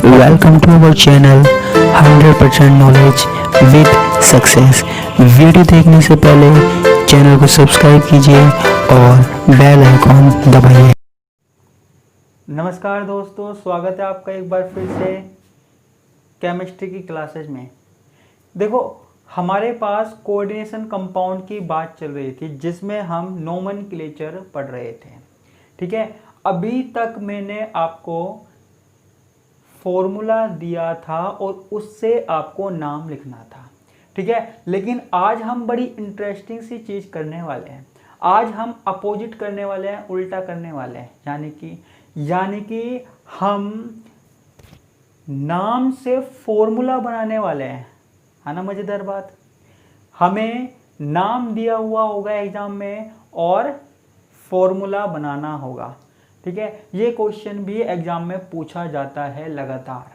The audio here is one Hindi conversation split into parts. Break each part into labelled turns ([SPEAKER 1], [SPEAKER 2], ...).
[SPEAKER 1] Welcome to our channel 100% knowledge with success. Video देखने से पहले चैनल को सब्सक्राइब कीजिए और बेल आइकॉन दबाइए।
[SPEAKER 2] नमस्कार दोस्तों, स्वागत है आपका एक बार फिर से केमिस्ट्री की क्लासेज में। देखो, हमारे पास कोऑर्डिनेशन कंपाउंड की बात चल रही थी जिसमें हम नोमेनक्लेचर पढ़ रहे थे। ठीक है, अभी तक मैंने आपको फॉर्मूला दिया था और उससे आपको नाम लिखना था। ठीक है, लेकिन आज हम बड़ी इंटरेस्टिंग सी चीज़ करने वाले हैं। आज हम अपोजिट करने वाले हैं, उल्टा करने वाले हैं। यानी कि हम नाम से फॉर्मूला बनाने वाले हैं। है ना मज़ेदार बात। हमें नाम दिया हुआ होगा एग्जाम में और फॉर्मूला बनाना होगा। ठीक है, ये क्वेश्चन भी एग्जाम में पूछा जाता है लगातार।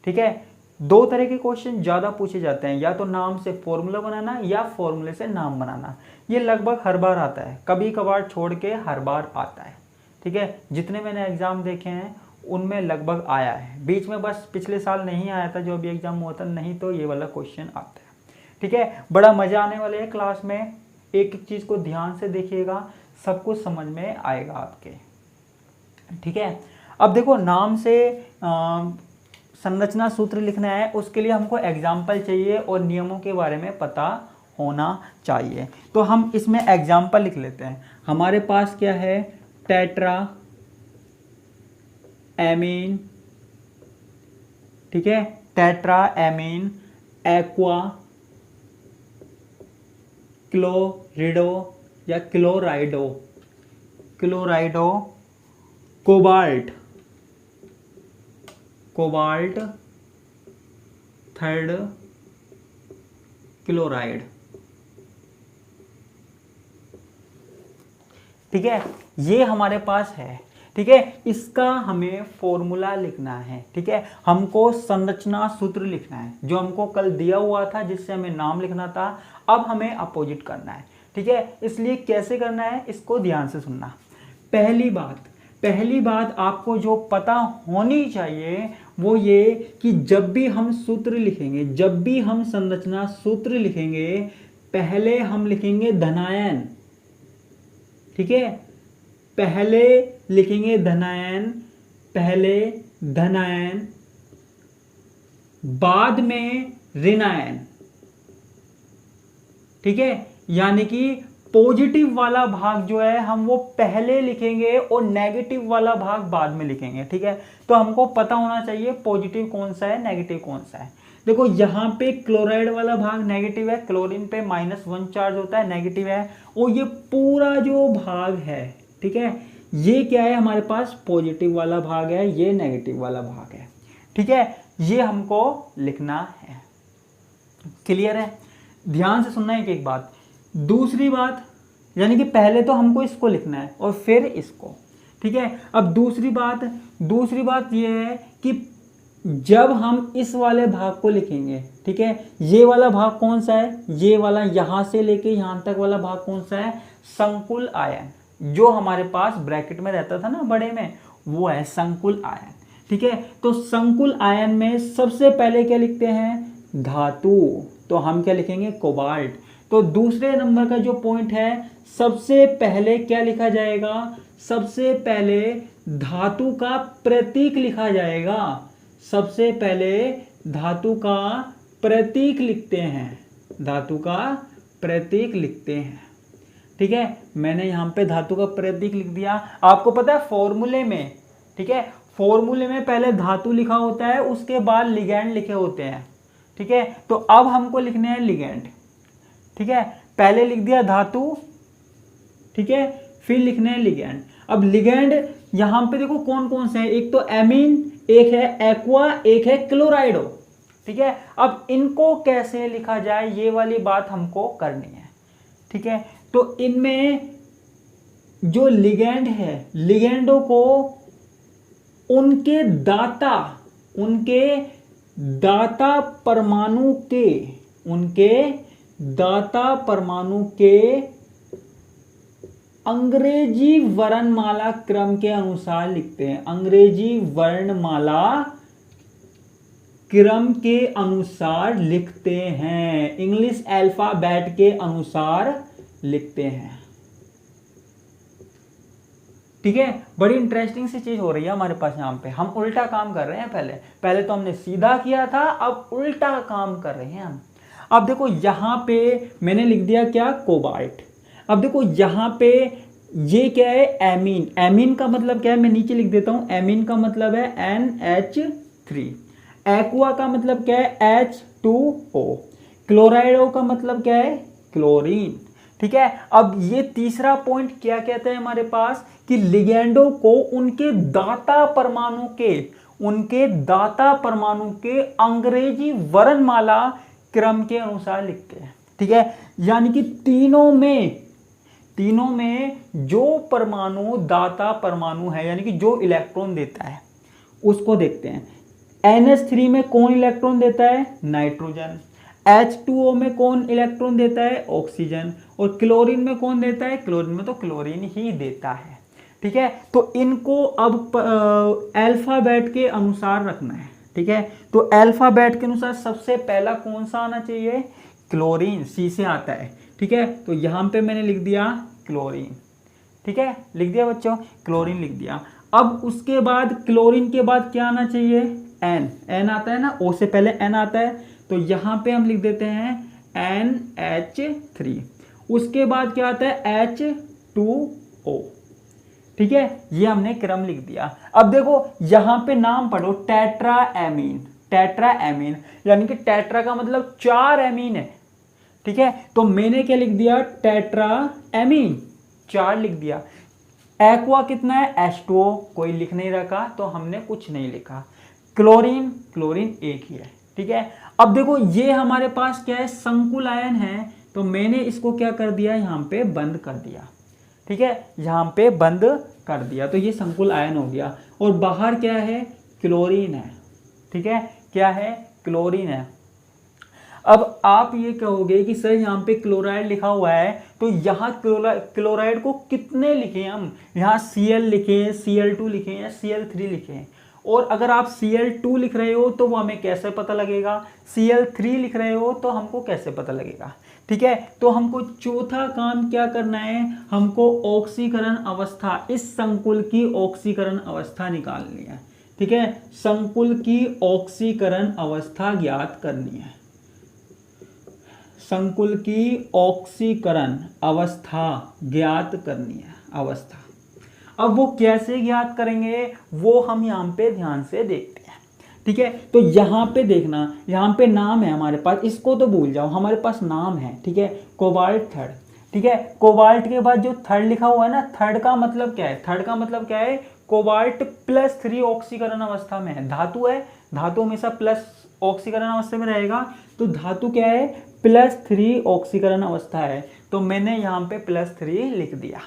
[SPEAKER 2] ठीक है, दो तरह के क्वेश्चन ज़्यादा पूछे जाते हैं, या तो नाम से फॉर्मूला बनाना या फॉर्मूले से नाम बनाना। ये लगभग हर बार आता है, कभी कभार छोड़ के हर बार आता है। ठीक है, जितने मैंने एग्जाम देखे हैं उनमें लगभग आया है। बीच में बस पिछले साल नहीं आया था जो अभी एग्जाम हुआ था, नहीं तो ये वाला क्वेश्चन आता है। ठीक है, बड़ा मज़ा आने वाला है क्लास में। एक एक चीज़ को ध्यान से देखिएगा, सब कुछ समझ में आएगा आपके। ठीक है, अब देखो, नाम से संरचना सूत्र लिखना है, उसके लिए हमको एग्जाम्पल चाहिए और नियमों के बारे में पता होना चाहिए। तो हम इसमें एग्जाम्पल लिख लेते हैं। हमारे पास क्या है? Tetra amine. ठीक है, टेट्रा एमीन एक्वा क्लोरिडो या क्लोराइडो कोबाल्ट थर्ड क्लोराइड। ठीक है, ये हमारे पास है। ठीक है, इसका हमें फॉर्मूला लिखना है। ठीक है, हमको संरचना सूत्र लिखना है जो हमको कल दिया हुआ था, जिससे हमें नाम लिखना था। अब हमें अपोजिट करना है। ठीक है, इसलिए कैसे करना है इसको ध्यान से सुनना। पहली बात आपको जो पता होनी चाहिए वो ये कि जब भी हम सूत्र लिखेंगे, जब भी हम संरचना सूत्र लिखेंगे, पहले हम लिखेंगे धनायन। ठीक है, पहले लिखेंगे धनायन, बाद में ऋणायन। ठीक है, यानी कि पॉजिटिव वाला भाग जो है हम वो पहले लिखेंगे और नेगेटिव वाला भाग बाद में लिखेंगे। ठीक है, तो हमको पता होना चाहिए पॉजिटिव कौन सा है, नेगेटिव कौन सा है। देखो, यहाँ पे क्लोराइड वाला भाग नेगेटिव है, क्लोरीन पे -1 चार्ज होता है, नेगेटिव है। और ये पूरा जो भाग है, ठीक है, ये क्या है? हमारे पास पॉजिटिव वाला भाग है, ये नेगेटिव वाला भाग है। ठीक है, ये हमको लिखना है। क्लियर है? ध्यान से सुनना है एक बात। दूसरी बात, यानी कि पहले तो हमको इसको लिखना है और फिर इसको। ठीक है, अब दूसरी बात ये है कि जब हम इस वाले भाग को लिखेंगे, ठीक है, ये वाला भाग कौन सा है? ये वाला यहां से लेके यहां तक वाला भाग कौन सा है? संकुल आयन। जो हमारे पास ब्रैकेट में रहता था ना बड़े में, वो है संकुल आयन। ठीक है, तो संकुल आयन में सबसे पहले क्या लिखते हैं? धातु। तो हम क्या लिखेंगे? कोबाल्ट। तो दूसरे नंबर का जो पॉइंट है, सबसे पहले क्या लिखा जाएगा? सबसे पहले धातु का प्रतीक लिखा जाएगा। सबसे पहले धातु का प्रतीक लिखते हैं, धातु का प्रतीक लिखते हैं। ठीक है, मैंने यहाँ पे धातु का प्रतीक लिख दिया। आपको पता है फॉर्मूले में, ठीक है, फॉर्मूले में पहले धातु लिखा होता है, उसके बाद लिगैंड लिखे होते हैं। ठीक है, तो अब हमको लिखने हैं लिगैंड। ठीक है, पहले लिख दिया धातु, ठीक है, फिर लिखने हैं लिगैंड। अब लिगैंड यहां पे देखो कौन कौन से हैं? एक तो एमीन, एक है एक्वा, एक है क्लोराइडो। ठीक है, अब इनको कैसे लिखा जाए ये वाली बात हमको करनी है। ठीक है, तो इनमें जो लिगैंड है, लिगैंडों को उनके दाता परमाणु के अंग्रेजी वर्णमाला क्रम के अनुसार लिखते हैं। अंग्रेजी वर्णमाला क्रम के अनुसार लिखते हैं, इंग्लिश अल्फाबेट के अनुसार लिखते हैं। ठीक है, बड़ी इंटरेस्टिंग सी चीज हो रही है हमारे पास यहाँ पे। हम उल्टा काम कर रहे हैं, पहले तो हमने सीधा किया था, अब उल्टा काम कर रहे हैं हम। अब देखो यहाँ पे मैंने लिख दिया क्या, कोबाल्ट। अब देखो यहाँ पे ये क्या है, एमीन। एमीन का मतलब क्या है, मैं नीचे लिख देता हूं। एमीन का मतलब है NH3। एक्वा का मतलब क्या है, H2O। क्लोराइडो का मतलब क्या है, क्लोरीन। ठीक है, अब ये तीसरा पॉइंट क्या कहते हैं हमारे पास, कि लिगेंडो को उनके दाता परमाणु के अंग्रेजी वर्णमाला क्रम के अनुसार लिखते हैं। ठीक है, यानी कि तीनों में जो परमाणु दाता परमाणु है, यानी कि जो इलेक्ट्रॉन देता है, उसको देखते हैं। NH3 में कौन इलेक्ट्रॉन देता है, नाइट्रोजन। H2O में कौन इलेक्ट्रॉन देता है, ऑक्सीजन। और क्लोरीन में कौन देता है, क्लोरीन में तो क्लोरीन ही देता है। ठीक है, तो इनको अब अल्फाबेट के अनुसार रखना है। ठीक है, तो अल्फाबेट के अनुसार सबसे पहला कौन सा आना चाहिए, क्लोरीन, C से आता है। ठीक है, तो यहां पे मैंने लिख दिया क्लोरीन। ठीक है, लिख दिया बच्चों, क्लोरीन लिख दिया। अब उसके बाद क्लोरीन के बाद क्या आना चाहिए, N आता है ना, O से पहले N आता है, तो यहां पे हम लिख देते हैं NH3। उसके बाद क्या आता है, H2O। ठीक है, ये हमने क्रम लिख दिया। अब देखो यहां पे नाम पढ़ो, टेट्रा एमीन, यानी कि टेट्रा का मतलब 4 एमीन है। ठीक है, तो मैंने क्या लिख दिया, टेट्रा एमीन 4 लिख दिया। एक्वा कितना है, H2O, कोई लिख नहीं रखा तो हमने कुछ नहीं लिखा। क्लोरीन एक ही है। ठीक है, अब देखो ये हमारे पास क्या है, संकुल आयन है, तो मैंने इसको क्या कर दिया, यहाँ पे बंद कर दिया। ठीक है, यहाँ पे बंद कर दिया, तो ये संकुल आयन हो गया। और बाहर क्या है, क्लोरीन है। ठीक है, क्या है, क्लोरीन है। अब आप ये कहोगे कि सर यहाँ पे क्लोराइड लिखा हुआ है, तो यहाँ क्लोराइड को कितने लिखें हम, यहाँ Cl लिखें, Cl2 लिखें या Cl3 लिखें। और अगर आप Cl2 लिख रहे हो तो वो हमें कैसे पता लगेगा, Cl3 लिख रहे हो तो हमको कैसे पता लगेगा। ठीक है, तो हमको चौथा काम क्या करना है, हमको ऑक्सीकरण अवस्था, इस संकुल की ऑक्सीकरण अवस्था निकालनी है। ठीक है, संकुल की ऑक्सीकरण अवस्था ज्ञात करनी है। संकुल की ऑक्सीकरण अवस्था ज्ञात करनी है, अवस्था। अब वो कैसे ज्ञात करेंगे, वो हम यहाँ पे ध्यान से देखते हैं। ठीक है, तो यहाँ पे देखना, यहाँ पे नाम है हमारे पास, इसको तो भूल जाओ, हमारे पास नाम है। ठीक है, कोबाल्ट थर्ड। ठीक है, कोबाल्ट के बाद जो थर्ड लिखा हुआ है ना, थर्ड का मतलब क्या है, थर्ड का मतलब क्या है, कोबाल्ट +3 ऑक्सीकरण अवस्था में है। धातु है, धातु हमेशा प्लस ऑक्सीकरण अवस्था में रहेगा, तो धातु क्या है, +3 ऑक्सीकरण अवस्था है, तो मैंने यहाँ पे +3 लिख दिया।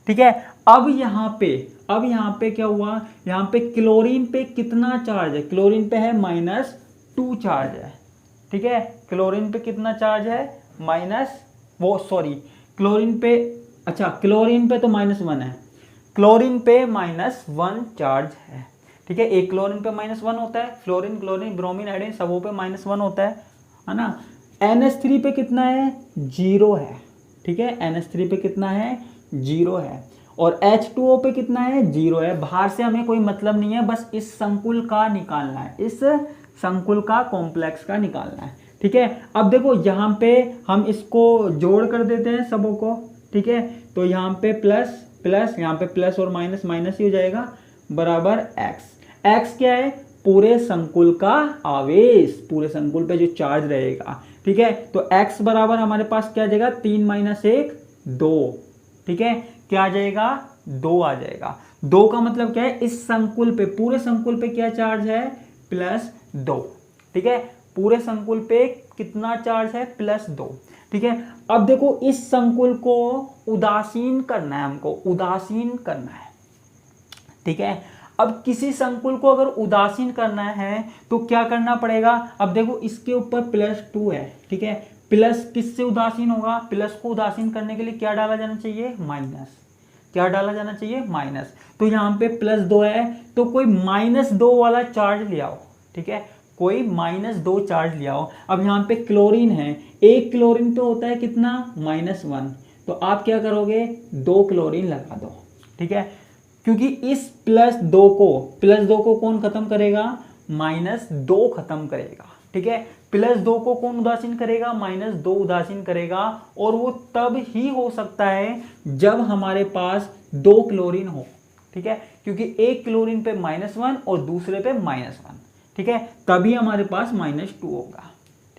[SPEAKER 2] ठीक है, अब यहाँ पे क्या हुआ, यहाँ पे क्लोरीन पे कितना चार्ज है, क्लोरीन पे है -2 चार्ज है। ठीक है, क्लोरीन पे कितना चार्ज है, क्लोरीन पे तो -1 है, क्लोरीन पे -1 चार्ज है। ठीक है, एक क्लोरीन पे -1 होता है, फ्लोरीन, क्लोरीन, ब्रोमीन, आयोडीन सबों पे -1 होता है ना। NH3 पे कितना है, 0 है। ठीक है, NH3 पे कितना है, 0 है। और H2O पे कितना है, 0 है। बाहर से हमें कोई मतलब नहीं है, बस इस संकुल का निकालना है, इस संकुल का कॉम्प्लेक्स का निकालना है। ठीक है, अब देखो यहाँ पे हम इसको जोड़ कर देते हैं सबों को। ठीक है, तो यहाँ पे प्लस, यहाँ पे प्लस और माइनस ही हो जाएगा, बराबर x क्या है, पूरे संकुल का आवेश, पूरे संकुल पे जो चार्ज रहेगा। ठीक है, तो x बराबर हमारे पास क्या आ जाएगा, 3 - 1 2। ठीक है, क्या आ जाएगा, 2 आ जाएगा। 2 का मतलब क्या है, इस संकुल पे, पूरे संकुल पे क्या चार्ज है, +2। ठीक है, पूरे संकुल पे कितना चार्ज है, +2। ठीक है, अब देखो इस संकुल को उदासीन करना है, हमको उदासीन करना है। ठीक है, अब किसी संकुल को अगर उदासीन करना है तो क्या करना पड़ेगा, अब देखो इसके ऊपर +2 है। ठीक है, प्लस किससे उदासीन होगा, प्लस को उदासीन करने के लिए क्या डाला जाना चाहिए, माइनस। क्या डाला जाना चाहिए, माइनस। तो यहाँ पे +2 है, तो कोई -2 वाला चार्ज ले आओ। ठीक है, कोई -2 चार्ज लिया हो। अब यहाँ पे क्लोरीन है, एक क्लोरीन पे होता है कितना -1, तो आप क्या करोगे 2 क्लोरीन लगा दो, ठीक है, क्योंकि इस +2 को कौन खत्म करेगा, -2 खत्म करेगा, ठीक है। +2 को कौन उदासीन करेगा, -2 उदासीन करेगा, और वो तब ही हो सकता है जब हमारे पास 2 क्लोरीन हो, ठीक है, क्योंकि एक क्लोरीन पे -1 और दूसरे पे -1, ठीक है, तभी हमारे पास -2 होगा,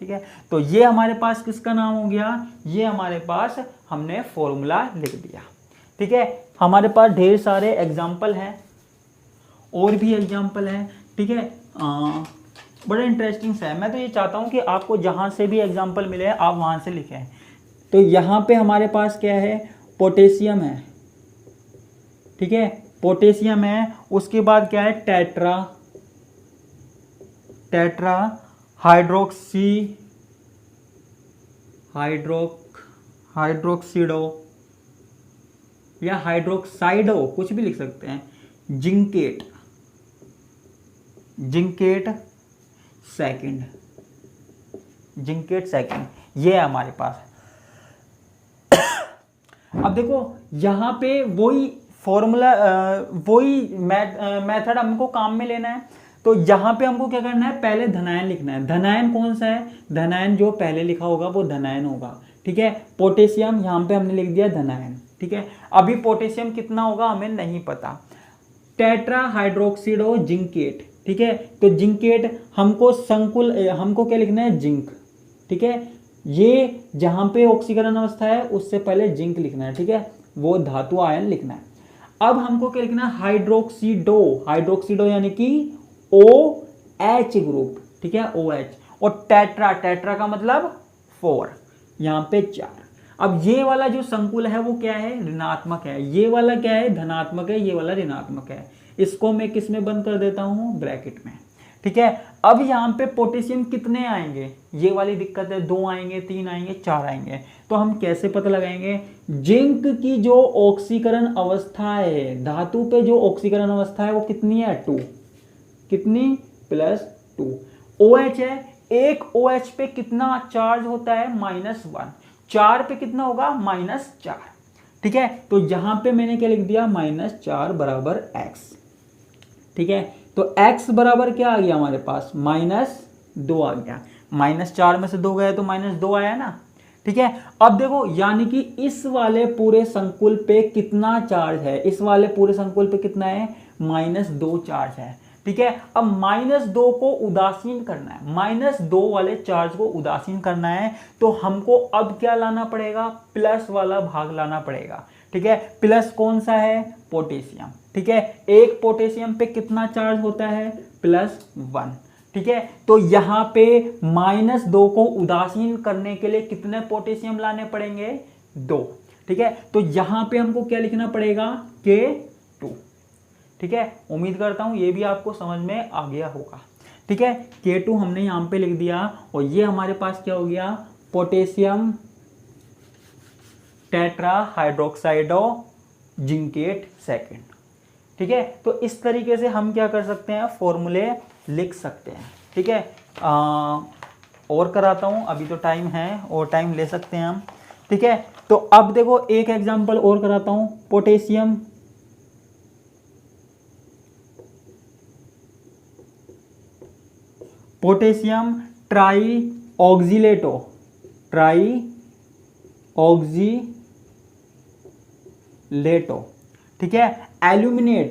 [SPEAKER 2] ठीक है। तो ये हमारे पास किसका नाम हो गया, ये हमारे पास हमने फॉर्मूला लिख दिया, ठीक है। हमारे पास ढेर सारे एग्जाम्पल हैं, और भी एग्जाम्पल हैं, ठीक है। बड़ा इंटरेस्टिंग सा है। मैं तो ये चाहता हूँ कि आपको जहाँ से भी एग्जाम्पल मिले आप वहाँ से लिखें। तो यहाँ पे हमारे पास क्या है, पोटेशियम है, ठीक है, पोटेशियम है। उसके बाद क्या है, टेट्रा हाइड्रोक्सिडो या हाइड्रोक्साइडो, कुछ भी लिख सकते हैं। जिंकेट सेकंड, ये है हमारे पास। अब देखो यहाँ पे वही फॉर्मूला, वही मेथड हमको काम में लेना है। तो यहाँ पे हमको क्या करना है, पहले धनायन लिखना है। धनायन कौन सा है, धनायन जो पहले लिखा होगा वो धनायन होगा, ठीक है। पोटेशियम यहाँ पे हमने लिख दिया धनायन, ठीक है। अभी पोटेशियम कितना होगा हमें नहीं पता। टेट्रा हाइड्रोक्सिडो जिंकेट, ठीक है। तो जिंकेट हमको क्या लिखना है, जिंक, ठीक है। ये जहाँ पे ऑक्सीकरण अवस्था है उससे पहले जिंक लिखना है, ठीक है, वो धातु आयन लिखना है। अब हमको क्या लिखना है, हाइड्रोक्सिडो यानी कि OH ग्रुप, ठीक है, OH। और टेट्रा का मतलब 4, यहाँ पे 4। अब ये वाला जो संकुल है वो क्या है, ऋणात्मक है, ये वाला क्या है, धनात्मक है, ये वाला ऋणात्मक है। इसको मैं किस में बंद कर देता हूँ, ब्रैकेट में, ठीक है। अब यहाँ पे पोटेशियम कितने आएंगे, ये वाली दिक्कत है, 2 आएंगे, 3 आएंगे, 4 आएंगे। तो हम कैसे पता लगाएंगे, जिंक की जो ऑक्सीकरण अवस्था है, धातु पे जो ऑक्सीकरण अवस्था है वो कितनी है, 2, कितनी, +2। OH है, एक OH पे कितना चार्ज होता है, -1, 4 पे कितना होगा, -4, ठीक है। तो यहां पे मैंने क्या लिख दिया, -4 बराबर x, ठीक है। तो x बराबर क्या आ गया हमारे पास, -2 आ गया। -4 में से 2 गया तो -2 आया ना, ठीक है। अब देखो यानी कि इस वाले पूरे संकुल पे कितना चार्ज है, इस वाले पूरे संकुल पे कितना है, -2 चार्ज है, ठीक है। अब -2 को उदासीन करना है, -2 वाले चार्ज को उदासीन करना है, तो हमको अब क्या लाना पड़ेगा, प्लस वाला भाग लाना पड़ेगा, ठीक है। प्लस कौन सा है, पोटेशियम, ठीक है। एक पोटेशियम पे कितना चार्ज होता है, +1, ठीक है। तो यहाँ पे -2 को उदासीन करने के लिए कितने पोटेशियम लाने पड़ेंगे, 2, ठीक है। तो यहाँ पे हमको क्या लिखना पड़ेगा, K2, ठीक है। उम्मीद करता हूँ ये भी आपको समझ में आ गया होगा, ठीक है। K2 हमने यहाँ पे लिख दिया, और ये हमारे पास क्या हो गया, पोटेशियम टेट्रा हाइड्रोक्साइडो जिंकेट सेकंड, ठीक है। तो इस तरीके से हम क्या कर सकते हैं, फॉर्मूले लिख सकते हैं, ठीक है। और कराता हूँ, अभी तो टाइम है और टाइम ले सकते हैं हम, ठीक है। तो अब देखो एक एग्जांपल और कराता हूँ, पोटेशियम ट्राई ऑक्सीलेटो, ठीक है। एल्यूमिनेट,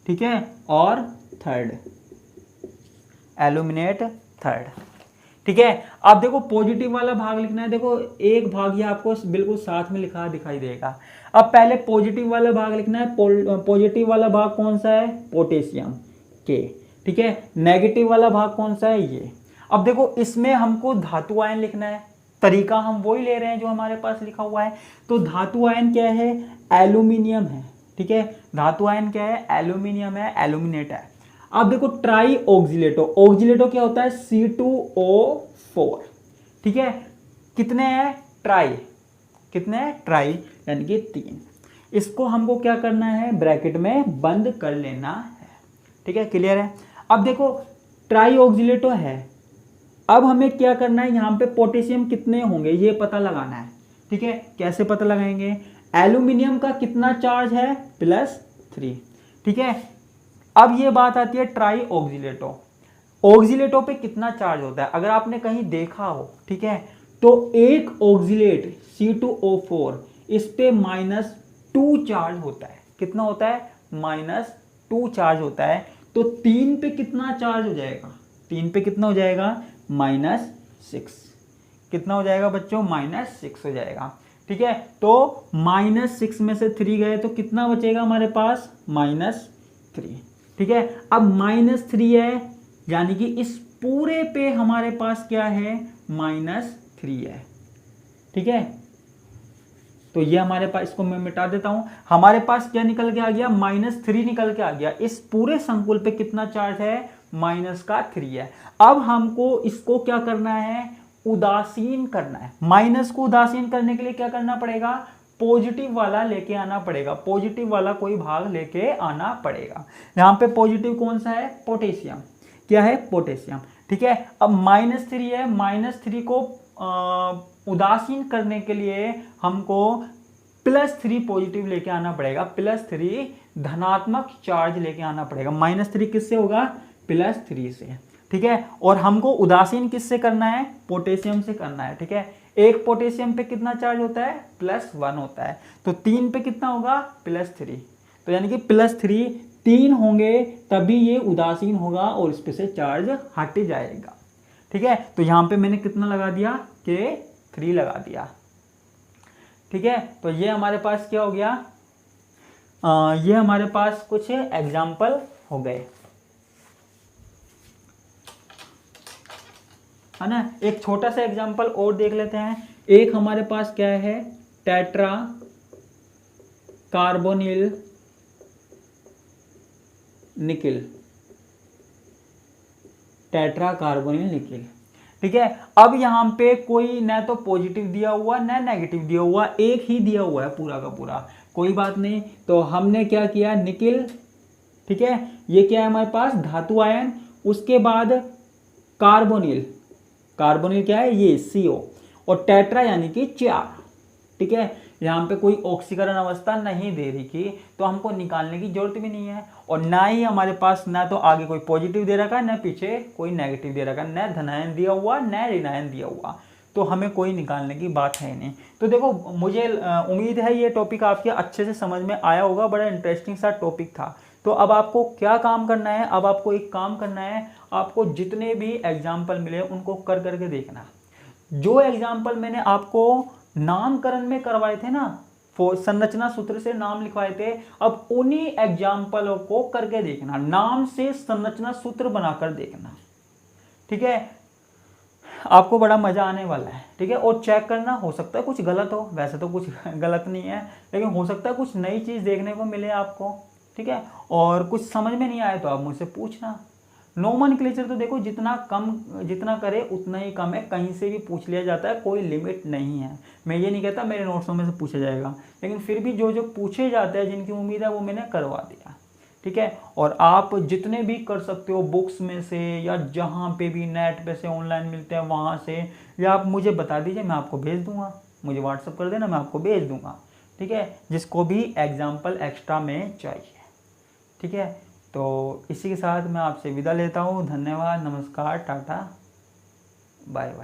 [SPEAKER 2] ठीक है, और एल्यूमिनेट थर्ड, ठीक है। अब देखो पॉजिटिव वाला भाग लिखना है। देखो एक भाग ये आपको बिल्कुल साथ में लिखा दिखाई देगा। अब पहले पॉजिटिव वाला भाग लिखना है। पॉजिटिव वाला भाग कौन सा है, पोटेशियम के, ठीक है। नेगेटिव वाला भाग कौन सा है, ये। अब देखो इसमें हमको धातु आयन लिखना है, तरीका हम वही ले रहे हैं जो हमारे पास लिखा हुआ है। तो धातु आयन क्या है, एल्यूमिनियम है, ठीक है। धातु आयन क्या है, एल्यूमिनियम है, एल्यूमिनेट है। अब देखो ट्राई ऑक्सीलेटो क्या होता है, C2O4, ठीक है। कितने हैं, ट्राई, कितने हैं, ट्राई यानी कि 3। इसको हमको क्या करना है, ब्रैकेट में बंद कर लेना है। ठीक है, क्लियर है। अब देखो ट्राई ऑक्सीलेटो है, अब हमें क्या करना है, यहाँ पे पोटेशियम कितने होंगे ये पता लगाना है। ठीक है, कैसे पता लगाएंगे, एल्यूमिनियम का कितना चार्ज है, +3। ठीक है, अब ये बात आती है ट्राई ऑक्सीलेटो, ऑक्सीलेटो पे कितना चार्ज होता है। अगर आपने कहीं देखा हो, ठीक है, तो एक ऑक्सीलेट C2O4 इस पे -2 चार्ज होता है। कितना होता है, -2 चार्ज होता है। तो 3 पे कितना चार्ज हो जाएगा, 3 पे कितना हो जाएगा, -6। कितना हो जाएगा बच्चों, -6 हो जाएगा। ठीक है, तो -6 में से 3 गए तो कितना बचेगा हमारे पास, -3। ठीक है, अब -3 है, यानी कि इस पूरे पे हमारे पास क्या है, -3 है। ठीक है, तो ये हमारे पास, इसको मैं मिटा देता हूं, हमारे पास क्या निकल के आ गया, -3 निकल के आ गया। इस पूरे संकुल पे कितना चार्ज है, -3 है। अब हमको इसको क्या करना है, उदासीन करना है। माइनस को उदासीन करने के लिए क्या करना पड़ेगा, पॉजिटिव वाला लेके आना पड़ेगा, पॉजिटिव वाला कोई भाग लेके आना पड़ेगा। यहाँ पे पॉजिटिव कौन सा है, पोटेशियम। क्या है, पोटेशियम। ठीक है, अब -3 है, -3 को उदासीन करने के लिए हमको +3 पॉजिटिव लेके आना पड़ेगा, +3 धनात्मक चार्ज लेके आना पड़ेगा। -3 किससे होगा, +3 से। ठीक है, और हमको उदासीन किससे करना है, पोटेशियम से करना है। ठीक है, एक पोटेशियम पे कितना चार्ज होता है, +1 होता है। तो 3 पे कितना होगा, +3। तो यानी कि +3 3 होंगे तभी ये उदासीन होगा और इस पे से चार्ज हट जाएगा। ठीक है, तो यहाँ पे मैंने कितना लगा दिया, K3 लगा दिया। ठीक है, तो ये हमारे पास क्या हो गया, ये हमारे पास कुछ एग्जाम्पल हो गए, है ना। एक छोटा सा एग्जाम्पल और देख लेते हैं। एक हमारे पास क्या है, tetra carbonyl nickel, tetra carbonyl nickel. ठीक है, अब यहाँ पे कोई न तो पॉजिटिव दिया हुआ न नेगेटिव दिया हुआ, एक ही दिया हुआ है पूरा का पूरा, कोई बात नहीं। तो हमने क्या किया, निकिल, ठीक है, ये क्या है हमारे पास, धातु आयन। उसके बाद कार्बोनिल, कार्बोनिल क्या है, ये CO, और टेट्रा यानी कि 4। ठीक है, यहाँ पे कोई ऑक्सीकरण अवस्था नहीं दे रही थी, तो हमको निकालने की जरूरत भी नहीं है। और ना ही हमारे पास ना तो आगे कोई पॉजिटिव दे रखा है, न पीछे कोई नेगेटिव दे रखा है, न धनायन दिया हुआ न ऋणायन दिया हुआ, तो हमें कोई निकालने की बात है नहीं। तो देखो, मुझे उम्मीद है ये टॉपिक आपके अच्छे से समझ में आया होगा, बड़ा इंटरेस्टिंग सा टॉपिक था। तो अब आपको क्या काम करना है, अब आपको एक काम करना है, आपको जितने भी एग्जाम्पल मिले उनको कर करके देखना। जो एग्जाम्पल मैंने आपको नामकरण में करवाए थे ना, संरचना सूत्र से नाम लिखवाए थे, अब उन्हीं एग्जाम्पलों को करके देखना, नाम से संरचना सूत्र बनाकर देखना। ठीक है, आपको बड़ा मजा आने वाला है। ठीक है, और चेक करना, हो सकता है कुछ गलत हो, वैसे तो कुछ गलत नहीं है, लेकिन हो सकता है कुछ नई चीज देखने को मिले आपको। ठीक है, और कुछ समझ में नहीं आए तो आप मुझसे पूछना। नोमेनक्लेचर तो देखो जितना करे उतना ही कम है, कहीं से भी पूछ लिया जाता है, कोई लिमिट नहीं है। मैं ये नहीं कहता मेरे नोट्सों में से पूछा जाएगा, लेकिन फिर भी जो जो पूछे जाते हैं, जिनकी उम्मीद है वो मैंने करवा दिया। ठीक है, और आप जितने भी कर सकते हो बुक्स में से, या जहाँ पे भी नेट पे से ऑनलाइन मिलते हैं वहाँ से, या आप मुझे बता दीजिए, मैं आपको भेज दूंगा, मुझे व्हाट्सअप कर देना, मैं आपको भेज दूंगा। ठीक है, जिसको भी एग्जाम्पल एक्स्ट्रा में चाहिए। ठीक है, तो इसी के साथ मैं आपसे विदा लेता हूँ। धन्यवाद, नमस्कार, टाटा, बाय बाय।